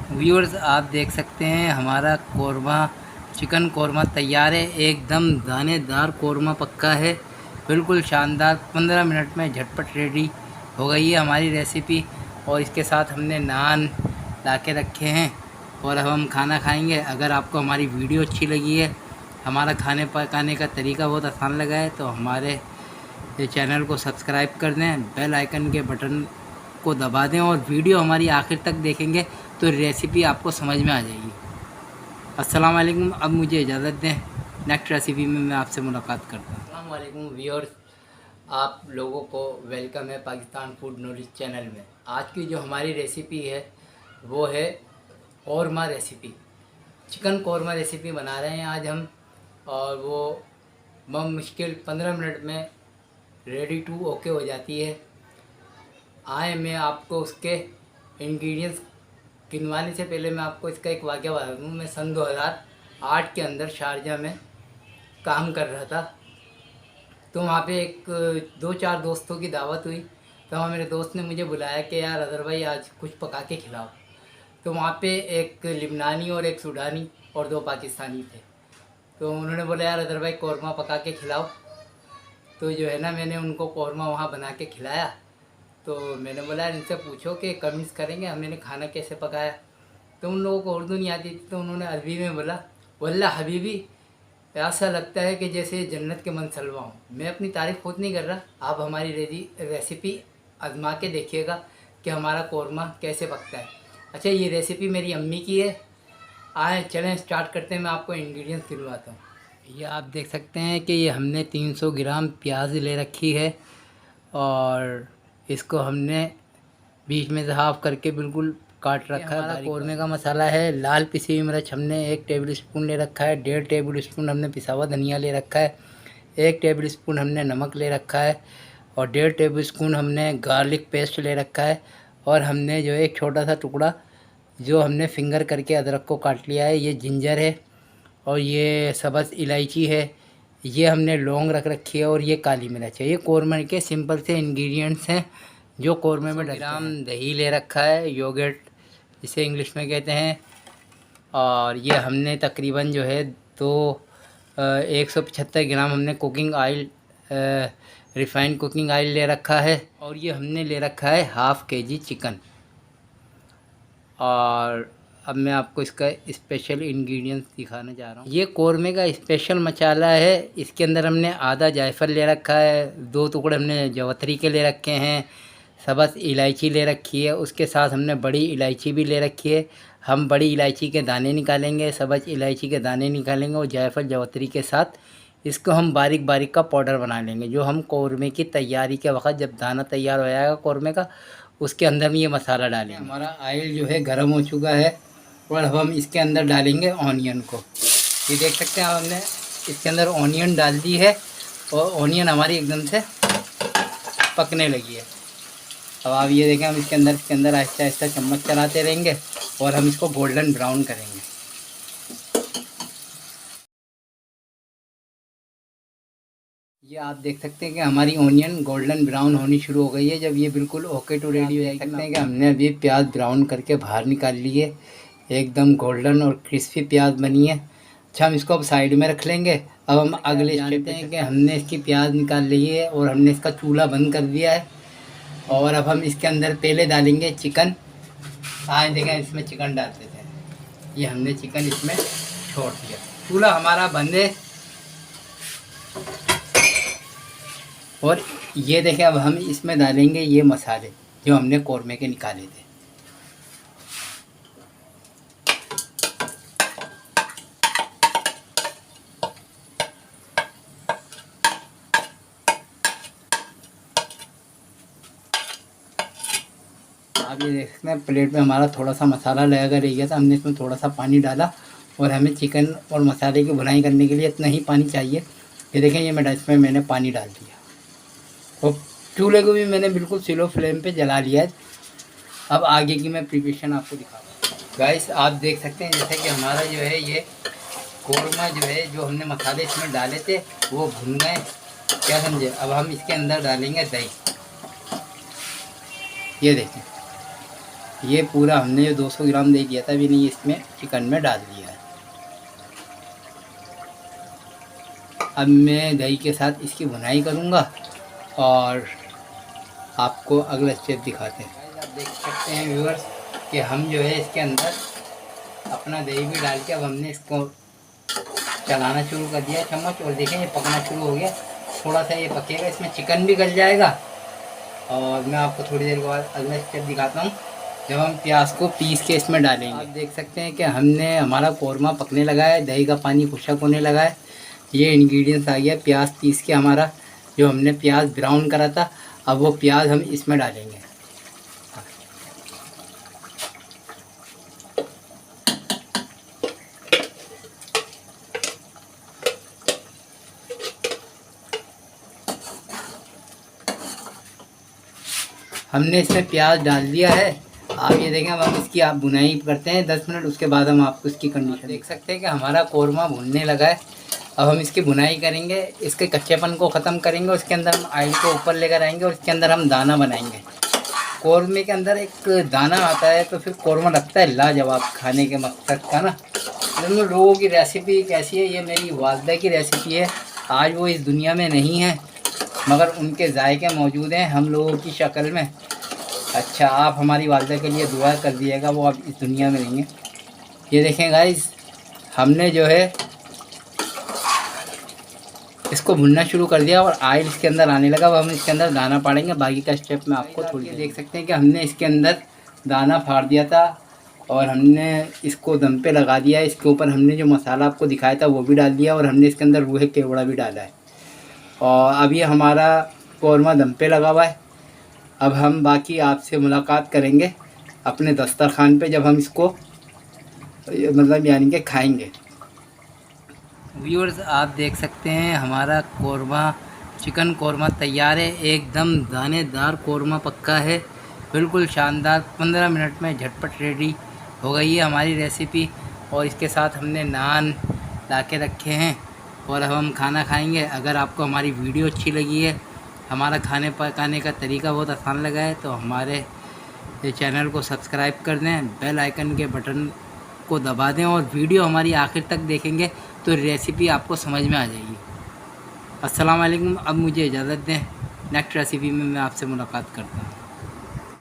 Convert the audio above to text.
Viewers आप देख सकते हैं हमारा कौरमा चिकन कौरमा तैयार है। एकदम दानेदार कौरमा पक्का है, बिल्कुल शानदार। 15 मिनट में झटपट रेडी हो गई है हमारी रेसिपी। और इसके साथ हमने नान ला के रखे हैं और अब हम खाना खाएंगे। अगर आपको हमारी वीडियो अच्छी लगी है, हमारा खाने पकाने का तरीका बहुत आसान लगा है, तो हमारे चैनल को सब्सक्राइब कर दें, बेल आइकन के बटन को दबा दें और वीडियो हमारी आखिर तक देखेंगे तो रेसिपी आपको समझ में आ जाएगी। अस्सलाम वालेकुम। अब मुझे इजाज़त दें, नेक्स्ट रेसिपी में मैं आपसे मुलाकात करता हूँ। अस्सलाम वालेकुम व्यूअर्स, आप लोगों को वेलकम है पाकिस्तान फूड नॉलेज चैनल में। आज की जो हमारी रेसिपी है वो है korma recipe. Chicken korma recipe बना रहे हैं आज हम, और वो मुश्किल 15 मिनट में रेडी टू ओके हो जाती है। आए मैं आपको उसके इंग्रेडिएंट्स गिनवाने से पहले मैं आपको इसका एक वाक़या बता दूँ। मैं सन 2008 के अंदर शारजा में काम कर रहा था, तो वहाँ पे एक 2-4 दोस्तों की दावत हुई। तो वहाँ मेरे दोस्त ने मुझे बुलाया कि यार अदर भाई आज कुछ पका के खिलाओ। तो वहाँ पे एक लिबनानी और एक सूडानी और 2 पाकिस्तानी थे। तो उन्होंने बोला यार अदर भाई कौरमा पका के खिलाओ। तो जो है ना, मैंने उनको कौरमा वहाँ बना के खिलाया। तो मैंने बोला इनसे पूछो कि कमेंट्स करेंगे मैंने खाना कैसे पकाया। तो उन लोगों को उर्दू नहीं आती थी, तो उन्होंने अरबी में बोला वल्ला हबीबी, ऐसा लगता है कि जैसे जन्नत के मनसलवा हूँ। मैं अपनी तारीफ़ खुद नहीं कर रहा, आप हमारी रेसिपी आजमा के देखिएगा कि हमारा कौरमा कैसे पकता है। अच्छा, ये रेसिपी मेरी अम्मी की है। आए चलें स्टार्ट करते हैं, मैं आपको इंग्रेडिएंट्स गिनवाता हूँ। ये आप देख सकते हैं कि ये हमने 300 ग्राम प्याज ले रखी है और इसको हमने बीच में से हाफ करके बिल्कुल काट रखा है। हमारा कौरमे का मसाला है लाल पिसी हुई मिर्च हमने 1 टेबल स्पून ले रखा है। 1.5 टेबल स्पून हमने पिसा हुआ धनिया ले रखा है। 1 टेबल स्पून हमने नमक ले रखा है और 1.5 टेबल स्पून हमने गार्लिक पेस्ट ले रखा है। और हमने जो एक छोटा सा टुकड़ा जो हमने फिंगर करके अदरक को काट लिया है, ये जिंजर है और ये सब्ज़ इलायची है, ये हमने लौंग रख रखी है और ये काली मिर्च है। ये कौरमे के सिंपल से इंग्रेडिएंट्स हैं जो कौरमे में डलते हैं। 100 ग्राम दही ले रखा है, योगर्ट जिसे इंग्लिश में कहते हैं। और ये हमने तकरीबन जो है 175 ग्राम हमने cooking oil, refined cooking oil ले रखा है। और ये हमने ले रखा है हाफ़ केजी चिकन। और अब मैं आपको इसका स्पेशल इंग्रेडिएंट्स दिखाने जा रहा हूँ। ये कौरमे का स्पेशल मसाला है। इसके अंदर हमने आधा जायफल ले रखा है, 2 टुकड़े हमने जवतरी के ले रखे हैं, सब्ज़ इलायची ले रखी है, उसके साथ हमने बड़ी इलायची भी ले रखी है। हम बड़ी इलायची के दाने निकालेंगे, सब्ज़ इलायची के दाने निकालेंगे और जायफल जवतरी के साथ इसको हम बारीक बारीक का पाउडर बना लेंगे, जो हम कौरमे की तैयारी के वक्त जब दाना तैयार हो जाएगा कौरमे का, उसके अंदर में ये मसाला डालेंगे। हमारा ऑयल जो है गर्म हो चुका है और अब हम इसके अंदर डालेंगे ऑनियन को। ये देख सकते हैं हमने इसके अंदर ऑनियन डाल दी है और ऑनियन हमारी एकदम से पकने लगी है। अब आप ये देखें, हम इसके अंदर आहिस्ता आहिस्ता चम्मच चलाते रहेंगे और हम इसको गोल्डन ब्राउन करेंगे। ये आप देख सकते हैं कि हमारी ऑनियन गोल्डन ब्राउन होनी शुरू हो गई है। जब ये बिल्कुल ओके टू रेडी हो जाए, सकते हैं कि हमने अभी प्याज ब्राउन करके बाहर निकाल ली है, एकदम गोल्डन और क्रिस्पी प्याज बनी है। अच्छा, हम इसको अब साइड में रख लेंगे। अब हम अगले जानते हैं कि हमने इसकी प्याज निकाल ली है और हमने इसका चूल्हा बंद कर दिया है। और अब हम इसके अंदर पहले डालेंगे चिकन। आज देखें इसमें चिकन डालते थे, ये हमने चिकन इसमें छोड़ दिया। चूल्हा हमारा बंद है और ये देखें अब हम इसमें डालेंगे ये मसाले जो हमने कौरमे के निकाले थे। आप ये देख सकते हैं प्लेट में हमारा थोड़ा सा मसाला लगा रह गया था, हमने इसमें थोड़ा सा पानी डाला और हमें चिकन और मसाले की भुनाई करने के लिए इतना ही पानी चाहिए। ये देखें, ये इसमें मैंने पानी डाल दिया और चूल्हे को भी मैंने बिल्कुल स्लो फ्लेम पे जला लिया है। अब आगे की मैं प्रिपरेशन आपको दिखाऊंगा। गाइस आप देख सकते हैं जैसे कि हमारा जो है ये कौरमा जो है, जो हमने मसाले इसमें डाले थे वो भुन गए, क्या समझे। अब हम इसके अंदर डालेंगे दही। ये देखें, ये पूरा हमने जो 200 ग्राम दही लिया था भी नहीं, इसमें चिकन में डाल दिया है। अब मैं दही के साथ इसकी भुनाई करूँगा और आपको अगला स्टेप दिखाते हैं। आप देख सकते हैं व्यूअर्स कि हम जो है इसके अंदर अपना दही भी डाल के अब हमने इसको चलाना शुरू कर दिया चम्मच, और देखें ये पकना शुरू हो गया। थोड़ा सा ये पकेगा, इसमें चिकन भी गल जाएगा। और मैं आपको थोड़ी देर के बाद अगला स्टेप दिखाता हूँ जब हम प्याज को पीस के इसमें डालेंगे। आप देख सकते हैं कि हमने हमारा कौरमा पकने लगा है, दही का पानी खुशक होने लगा है। ये इंग्रेडिएंट्स आ गया प्याज पीस के, हमारा जो हमने प्याज ब्राउन करा था, अब वो प्याज हम इसमें डालेंगे। हमने इसमें प्याज डाल दिया है। आप ये देखें, अब हम इसकी आप भुनाई करते हैं 10 मिनट, उसके बाद हम आपको इसकी कंडीशन देख सकते हैं कि हमारा कौरमा भुनने लगा है। अब हम इसकी भुनाई करेंगे, इसके कच्चेपन को ख़त्म करेंगे, उसके अंदर हम ऑयल को ऊपर लेकर आएंगे और इसके अंदर हम दाना बनाएंगे। कौरमे के अंदर एक दाना आता है तो फिर कौरमा लगता है लाजवाब खाने के मकसद का ना। दोनों लोगों की रेसिपी कैसी है, ये मेरी वालदा की रेसिपी है। आज वो इस दुनिया में नहीं है मगर उनके जायके मौजूद हैं हम लोगों की शक्ल में। अच्छा, आप हमारी वालदा के लिए दुआ कर दिएगा, वो अब इस दुनिया में नहीं है। ये देखें गाइस, हमने जो है इसको भुनना शुरू कर दिया और ऑयल इसके अंदर आने लगा। अब हम इसके अंदर दाना फाड़ेंगे, बाकी का स्टेप में आपको थोड़ी देख सकते हैं कि हमने इसके अंदर दाना फाड़ दिया था और हमने इसको दम पे लगा दिया है। इसके ऊपर हमने जो मसाला आपको दिखाया था वो भी डाल दिया और हमने इसके अंदर रूहे केवड़ा भी डाला है। और अब ये हमारा कौरमा दम पे लगा हुआ है। अब हम बाकी आपसे मुलाकात करेंगे अपने दस्तरखान पे जब हम इसको मतलब यानी कि खाएंगे। व्यूअर्स, आप देख सकते हैं हमारा कौरमा चिकन कौरमा तैयार है। एकदम दानेदार कौरमा पक्का है, बिल्कुल शानदार। 15 मिनट में झटपट रेडी हो गई है हमारी रेसिपी। और इसके साथ हमने नान ला के रखे हैं और अब हम खाना खाएंगे। अगर आपको हमारी वीडियो अच्छी लगी है, हमारा खाने पकाने का तरीका बहुत आसान लगा है, तो हमारे चैनल को सब्सक्राइब कर दें, बेल आइकन के बटन को दबा दें और वीडियो हमारी आखिर तक देखेंगे तो रेसिपी आपको समझ में आ जाएगी। अस्सलाम वालेकुम। अब मुझे इजाज़त दें, नेक्स्ट रेसिपी में मैं आपसे मुलाकात करता हूँ।